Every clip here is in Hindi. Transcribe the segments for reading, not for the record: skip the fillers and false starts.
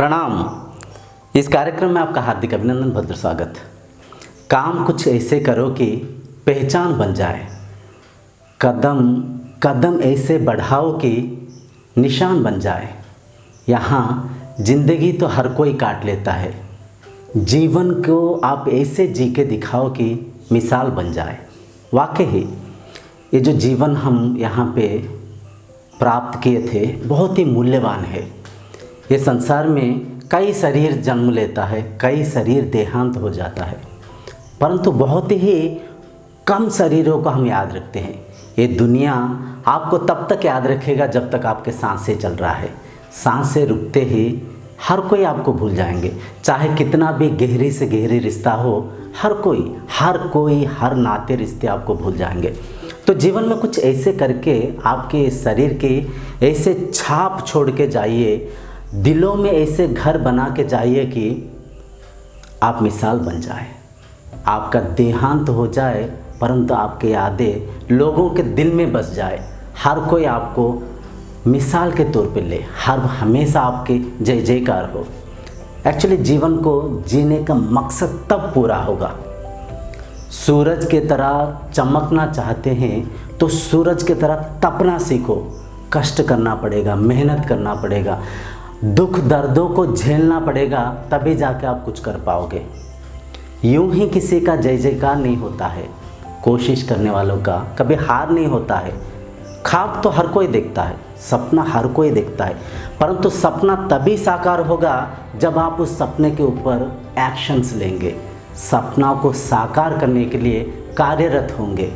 प्रणाम। इस कार्यक्रम में आपका हार्दिक अभिनंदन, भद्र स्वागत। काम कुछ ऐसे करो कि पहचान बन जाए, कदम कदम ऐसे बढ़ाओ कि निशान बन जाए। यहाँ जिंदगी तो हर कोई काट लेता है, जीवन को आप ऐसे जी के दिखाओ कि मिसाल बन जाए। वाकई ही ये जो जीवन हम यहाँ पे प्राप्त किए थे बहुत ही मूल्यवान है। ये संसार में कई शरीर जन्म लेता है, कई शरीर देहांत हो जाता है, परंतु बहुत ही कम शरीरों को हम याद रखते हैं। ये दुनिया आपको तब तक याद रखेगा जब तक आपके सांसें चल रहा है। सांसें रुकते ही हर कोई आपको भूल जाएंगे, चाहे कितना भी गहरी से गहरी रिश्ता हो। हर कोई हर नाते रिश्ते आपको भूल जाएंगे। तो जीवन में कुछ ऐसे करके आपके शरीर के ऐसे छाप छोड़ के जाइए, दिलों में ऐसे घर बना के जाइए कि आप मिसाल बन जाए। आपका देहांत हो जाए परंतु आपकी यादें लोगों के दिल में बस जाए। हर कोई आपको मिसाल के तौर पे ले, हर हमेशा आपके जय जयकार हो। एक्चुअली जीवन को जीने का मकसद तब पूरा होगा। सूरज की तरह चमकना चाहते हैं तो सूरज की तरह तपना सीखो। कष्ट करना पड़ेगा, मेहनत करना पड़ेगा, दुख दर्दों को झेलना पड़ेगा, तभी जाके आप कुछ कर पाओगे। यूं ही किसी का जय जयकार नहीं होता है। कोशिश करने वालों का कभी हार नहीं होता है। ख्वाब तो हर कोई देखता है, सपना हर कोई देखता है, परंतु सपना तभी साकार होगा जब आप उस सपने के ऊपर एक्शंस लेंगे, सपना को साकार करने के लिए कार्यरत होंगे।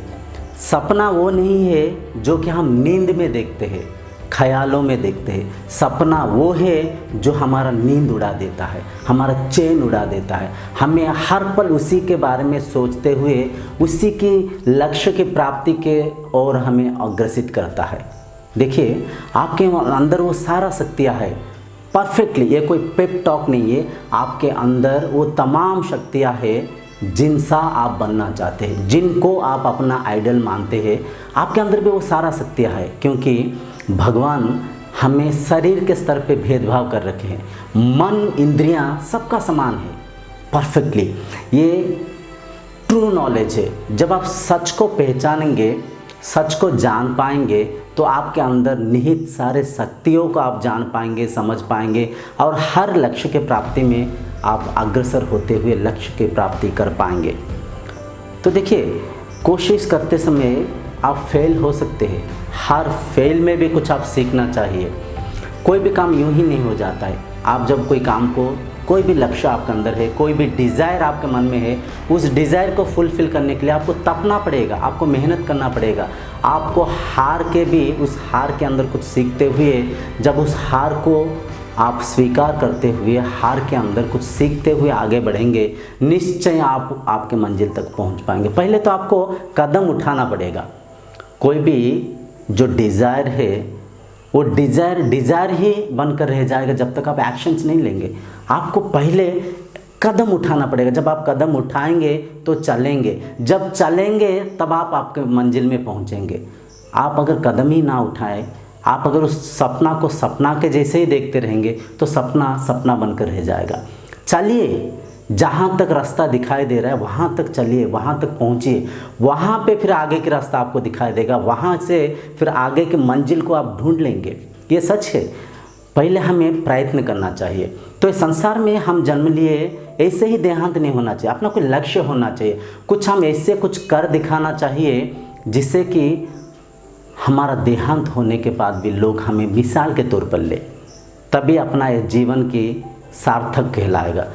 सपना वो नहीं है जो कि हम नींद में देखते हैं, ख्यालों में देखते हैं। सपना वो है जो हमारा नींद उड़ा देता है, हमारा चैन उड़ा देता है। हमें हर पल उसी के बारे में सोचते हुए उसी की लक्ष्य की प्राप्ति के ओर हमें अग्रसित करता है। देखिए, आपके अंदर वो सारा शक्तियाँ है परफेक्टली। ये कोई पेप टॉक नहीं है। आपके अंदर वो तमाम शक्तियाँ हैं जिनसा आप बनना चाहते हैं, जिनको आप अपना आइडल मानते हैं। आपके अंदर भी वो सारा शक्तियाँ है, क्योंकि भगवान हमें शरीर के स्तर पे भेदभाव कर रखे हैं। मन इंद्रियां सबका समान है परफेक्टली। ये ट्रू नॉलेज है। जब आप सच को पहचानेंगे, सच को जान पाएंगे, तो आपके अंदर निहित सारे शक्तियों को आप जान पाएंगे, समझ पाएंगे, और हर लक्ष्य के प्राप्ति में आप अग्रसर होते हुए लक्ष्य की प्राप्ति कर पाएंगे। तो देखिए, कोशिश करते समय आप फेल हो सकते हैं। हर फेल में भी कुछ आप सीखना चाहिए। कोई भी काम यूं ही नहीं हो जाता है। आप जब कोई काम को, कोई भी लक्ष्य आपके अंदर है, कोई भी डिज़ायर आपके मन में है, उस डिज़ायर को फुलफ़िल करने के लिए आपको तपना पड़ेगा, आपको मेहनत करना पड़ेगा। आपको हार के भी उस हार के अंदर कुछ सीखते हुए, जब उस हार को आप स्वीकार करते हुए हार के अंदर कुछ सीखते हुए आगे बढ़ेंगे, निश्चय आप आपके मंजिल तक पहुंच पाएंगे। पहले तो आपको कदम उठाना पड़ेगा। कोई भी जो डिज़ायर है वो डिज़ायर ही बनकर रह जाएगा जब तक आप एक्शंस नहीं लेंगे। आपको पहले कदम उठाना पड़ेगा। जब आप कदम उठाएंगे तो चलेंगे, जब चलेंगे तब आप आपके मंजिल में पहुंचेंगे। आप अगर कदम ही ना उठाएं, आप अगर उस सपना को सपना के जैसे ही देखते रहेंगे तो सपना सपना बनकर रह जाएगा। चलिए, जहाँ तक रास्ता दिखाई दे रहा है वहाँ तक चलिए, वहाँ तक पहुँचिए। वहाँ पे फिर आगे की रास्ता आपको दिखाई देगा, वहाँ से फिर आगे की मंजिल को आप ढूंढ लेंगे। ये सच है। पहले हमें प्रयत्न करना चाहिए। तो इस संसार में हम जन्म लिए ऐसे ही देहांत नहीं होना चाहिए। अपना कोई लक्ष्य होना चाहिए। कुछ हम ऐसे कुछ कर दिखाना चाहिए जिससे कि हमारा देहांत होने के बाद भी लोग हमें मिसाल के तौर पर ले, तभी अपना इस जीवन की सार्थक कहलाएगा।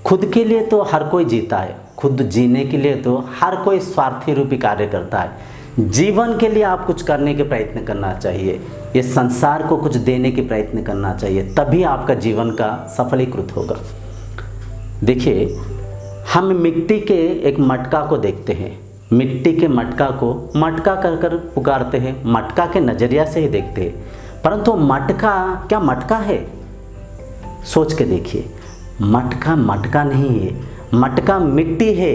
खुद के लिए तो हर कोई जीता है, खुद जीने के लिए तो हर कोई स्वार्थी रूपी कार्य करता है। जीवन के लिए आप कुछ करने के प्रयत्न करना चाहिए, ये संसार को कुछ देने के प्रयत्न करना चाहिए, तभी आपका जीवन का सफलीकृत होगा। देखिए, हम मिट्टी के एक मटका को देखते हैं, मिट्टी के मटका को मटका कर कर पुकारते हैं, मटका के नज़रिया से ही देखते हैं, परंतु मटका क्या मटका है? सोच के देखिए, मटका मटका नहीं है, मटका मिट्टी है।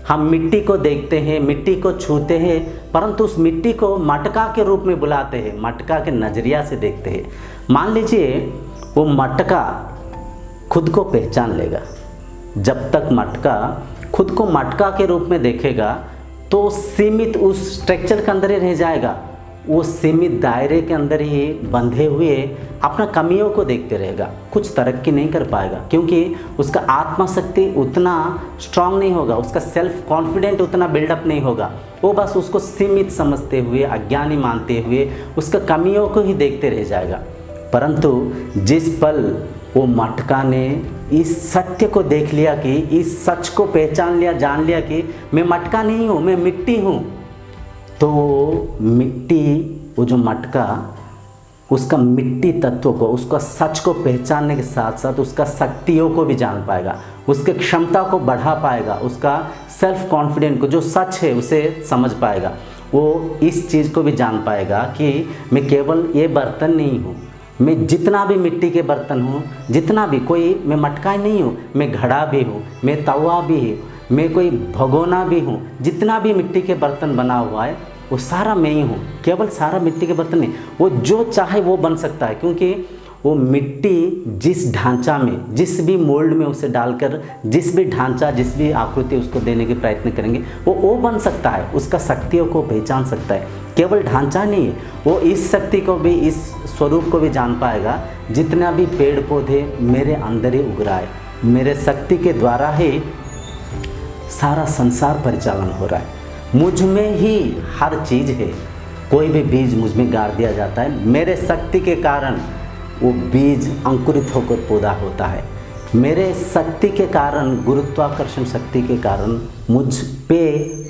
हम मिट्टी को देखते हैं, मिट्टी को छूते हैं, परंतु उस मिट्टी को मटका के रूप में बुलाते हैं, मटका के नज़रिया से देखते हैं। मान लीजिए वो मटका खुद को पहचान लेगा। जब तक मटका खुद को मटका के रूप में देखेगा तो सीमित उस स्ट्रक्चर के अंदर ही रह जाएगा, वो सीमित दायरे के अंदर ही बंधे हुए अपना कमियों को देखते रहेगा, कुछ तरक्की नहीं कर पाएगा, क्योंकि उसका आत्मा शक्ति उतना स्ट्रांग नहीं होगा, उसका सेल्फ कॉन्फिडेंट उतना बिल्डअप नहीं होगा। वो बस उसको सीमित समझते हुए, अज्ञानी मानते हुए उसका कमियों को ही देखते रह जाएगा। परंतु जिस पल वो मटका ने इस सत्य को देख लिया, कि इस सच को पहचान लिया, जान लिया कि मैं मटका नहीं हूँ, मैं मिट्टी हूँ, तो मिट्टी, वो जो मटका, उसका मिट्टी तत्व को, उसका सच को पहचानने के साथ साथ उसका शक्तियों को भी जान पाएगा, उसके क्षमता को बढ़ा पाएगा, उसका सेल्फ कॉन्फिडेंट को, जो सच है उसे समझ पाएगा। वो इस चीज़ को भी जान पाएगा कि मैं केवल ये बर्तन नहीं हूँ, मैं जितना भी मिट्टी के बर्तन हूँ, जितना भी कोई, मैं मटका ही नहीं हूँ, मैं घड़ा भी हूँ, मैं तवा भी हूँ, मैं कोई भगोना भी हूँ, जितना भी मिट्टी के बर्तन बना हुआ है वो सारा मैं ही हूँ। केवल सारा मिट्टी के बर्तन नहीं, वो जो चाहे वो बन सकता है, क्योंकि वो मिट्टी जिस ढांचा में, जिस भी मोल्ड में उसे डालकर, जिस भी ढांचा, जिस भी आकृति उसको देने के प्रयत्न करेंगे वो बन सकता है, उसका शक्तियों को पहचान सकता है। केवल ढांचा नहीं है, वो इस शक्ति को भी, इस स्वरूप को भी जान पाएगा, जितना भी पेड़ पौधे मेरे अंदर ही उग रहा है, मेरे शक्ति के द्वारा ही सारा संसार परिचालन हो रहा है, मुझ में ही हर चीज़ है। कोई भी बीज मुझ में गाड़ दिया जाता है, मेरे शक्ति के कारण वो बीज अंकुरित होकर पौधा होता है। मेरे शक्ति के कारण, गुरुत्वाकर्षण शक्ति के कारण मुझ पे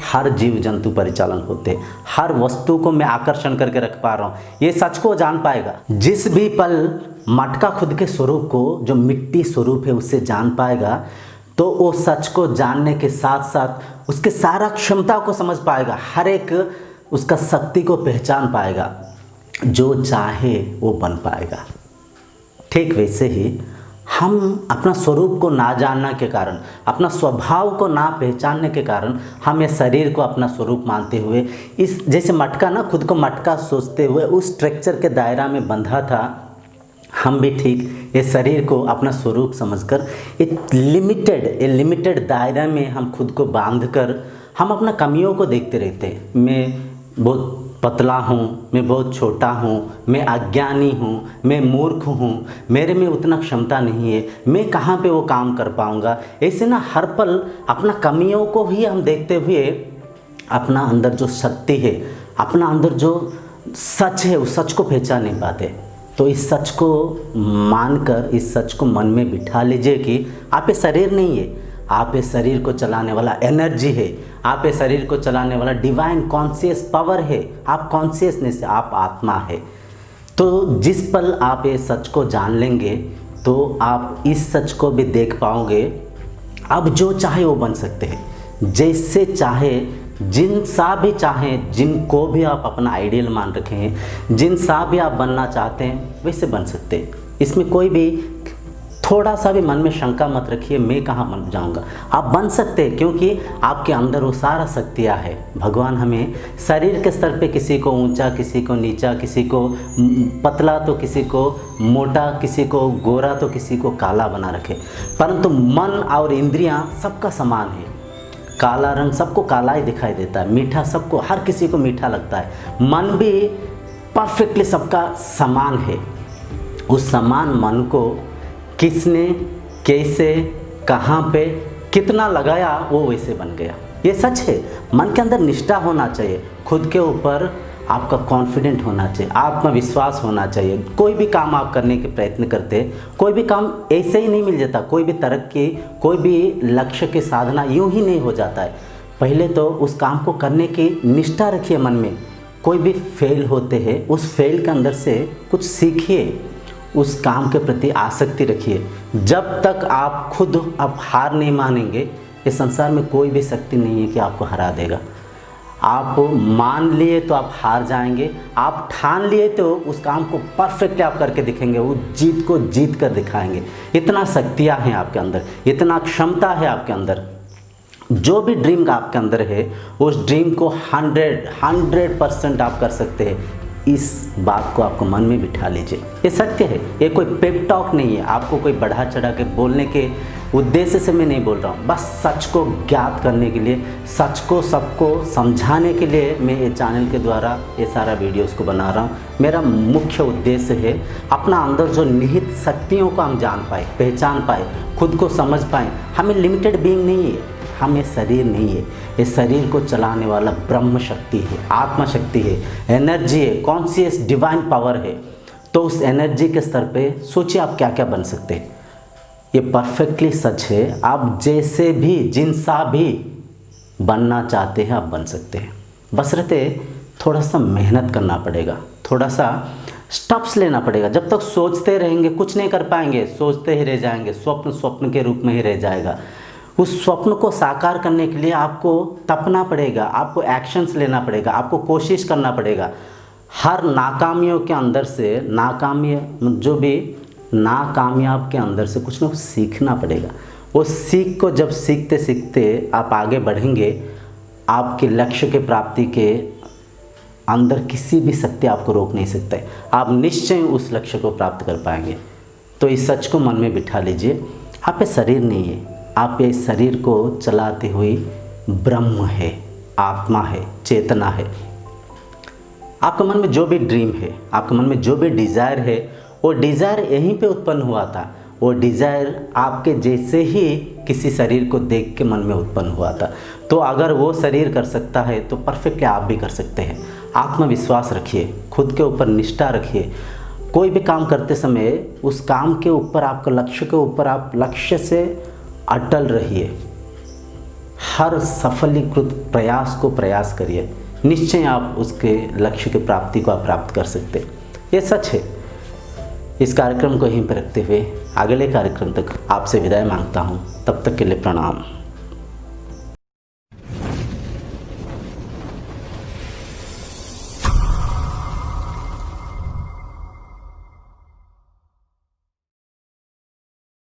हर जीव जंतु परिचालन होते, हर वस्तु को मैं आकर्षण करके रख पा रहा हूँ। ये सच को जान पाएगा। जिस भी पल मटका खुद के स्वरूप को, जो मिट्टी स्वरूप है, उससे जान पाएगा, तो वो सच को जानने के साथ साथ उसके सारा क्षमता को समझ पाएगा, हर एक उसका शक्ति को पहचान पाएगा, जो चाहे वो बन पाएगा। ठीक वैसे ही हम अपना स्वरूप को ना जानने के कारण, अपना स्वभाव को ना पहचानने के कारण, हम ये शरीर को अपना स्वरूप मानते हुए, इस जैसे मटका ना खुद को मटका सोचते हुए उस स्ट्रक्चर के दायरा में बंधा था, हम भी ठीक ये शरीर को अपना स्वरूप समझकर एक लिमिटेड दायरा में हम खुद को बांधकर हम अपना कमियों को देखते रहते हैं। मैं बहुत पतला हूँ, मैं बहुत छोटा हूँ, मैं अज्ञानी हूँ, मैं मूर्ख हूँ, मेरे में उतना क्षमता नहीं है, मैं कहाँ पे वो काम कर पाऊँगा। ऐसे ना हर पल अपना कमियों को ही हम देखते हुए अपना अंदर जो शक्ति है, अपना अंदर जो सच है, उस सच को पहचान नहीं पाते। तो इस सच को मानकर, इस सच को मन में बिठा लीजिए कि आप ये शरीर नहीं है, आप ये शरीर को चलाने वाला एनर्जी है, आप ये शरीर को चलाने वाला डिवाइन कॉन्शियस पावर है, आप कॉन्शियसनेस है, आप आत्मा है। तो जिस पल आप ये सच को जान लेंगे तो आप इस सच को भी देख पाओगे। अब जो चाहे वो बन सकते हैं, जैसे चाहे, जिन सा भी चाहें, जिनको भी आप अपना आइडियल मान रखे हैं, जिन सा भी आप बनना चाहते हैं वैसे बन सकते हैं। इसमें कोई भी थोड़ा सा भी मन में शंका मत रखिए, मैं कहाँ बन जाऊँगा। आप बन सकते हैं, क्योंकि आपके अंदर वो सारा शक्तियाँ है। भगवान हमें शरीर के स्तर पे किसी को ऊंचा, किसी को नीचा, किसी को पतला तो किसी को मोटा, किसी को गोरा तो किसी को काला बना रखे, परंतु मन और इंद्रियां सबका समान है। काला रंग सबको काला ही दिखाई देता है, मीठा सबको, हर किसी को मीठा लगता है। मन भी परफेक्टली सबका समान है। उस समान मन को किसने, कैसे, कहाँ पे, कितना लगाया, वो वैसे बन गया। ये सच है। मन के अंदर निष्ठा होना चाहिए, खुद के ऊपर आपका कॉन्फिडेंट होना चाहिए, आत्मविश्वास होना चाहिए। कोई भी काम आप करने के प्रयत्न करते, कोई भी काम ऐसे ही नहीं मिल जाता, कोई भी तरक्की, कोई भी लक्ष्य की साधना यूं ही नहीं हो जाता है। पहले तो उस काम को करने की निष्ठा रखिए मन में। कोई भी फेल होते हैं, उस फेल के अंदर से कुछ सीखिए, उस काम के प्रति आसक्ति रखिए। जब तक आप खुद आप हार नहीं मानेंगे, इस संसार में कोई भी शक्ति नहीं है कि आपको हरा देगा। आप मान लिए तो आप हार जाएंगे, आप ठान लिए तो उस काम को परफेक्ट आप करके दिखेंगे, वो जीत को जीत कर दिखाएंगे। इतना शक्तियाँ हैं आपके अंदर, इतना क्षमता है आपके अंदर। जो भी ड्रीम का आपके अंदर है, उस ड्रीम को 100% आप कर सकते हैं। इस बात को आपको मन में बिठा लीजिए। ये सत्य है, ये कोई पेप टॉक नहीं है, आपको कोई बढ़ा चढ़ा के बोलने के उद्देश्य से मैं नहीं बोल रहा हूँ। बस सच को ज्ञात करने के लिए, सच को सबको समझाने के लिए मैं ये चैनल के द्वारा ये सारा वीडियोस को बना रहा हूँ। मेरा मुख्य उद्देश्य है अपना अंदर जो निहित शक्तियों को हम जान पाए, पहचान पाए, खुद को समझ पाए। हमें लिमिटेड बीइंग नहीं है, हम ये शरीर नहीं है, ये शरीर को चलाने वाला ब्रह्म शक्ति है, आत्मा शक्ति है, एनर्जी है, कॉन्शियस डिवाइन पावर है। तो उस एनर्जी के स्तर पे सोचिए आप क्या क्या बन सकते हैं। ये परफेक्टली सच है, आप जैसे भी जिनसा भी बनना चाहते हैं आप बन सकते हैं। बशर्ते थोड़ा सा मेहनत करना पड़ेगा, थोड़ा सा स्टेप्स लेना पड़ेगा। जब तक सोचते रहेंगे कुछ नहीं कर पाएंगे, सोचते ही रह जाएंगे, स्वप्न स्वप्न के रूप में ही रह जाएगा। उस स्वप्न को साकार करने के लिए आपको तपना पड़ेगा, आपको एक्शंस लेना पड़ेगा, आपको कोशिश करना पड़ेगा। हर नाकामियों के अंदर से नाकामयाब के अंदर से कुछ ना कुछ सीखना पड़ेगा। वो सीख को जब सीखते सीखते आप आगे बढ़ेंगे, आपके लक्ष्य के प्राप्ति के अंदर किसी भी शक्ति आपको रोक नहीं सकता है। आप निश्चय उस लक्ष्य को प्राप्त कर पाएंगे। तो इस सच को मन में बिठा लीजिए, आप ये शरीर नहीं है, आप ये शरीर को चलाते हुए ब्रह्म है, आत्मा है, चेतना है। आपके मन में जो भी ड्रीम है, आपके मन में जो भी डिज़ायर है, वो डिज़ायर यहीं पे उत्पन्न हुआ था। वो डिज़ायर आपके जैसे ही किसी शरीर को देख के मन में उत्पन्न हुआ था। तो अगर वो शरीर कर सकता है तो परफेक्टली आप भी कर सकते हैं। आत्मविश्वास रखिए, खुद के ऊपर निष्ठा रखिए। कोई भी काम करते समय उस काम के ऊपर, आपका लक्ष्य के ऊपर आप लक्ष्य से अटल रहिए। हर सफलीकृत प्रयास को प्रयास करिए, निश्चय आप उसके लक्ष्य की प्राप्ति को आप प्राप्त कर सकते हैं। ये सच है। इस कार्यक्रम को यहीं पर रखते हुए अगले कार्यक्रम तक आपसे विदाई मांगता हूँ। तब तक के लिए प्रणाम।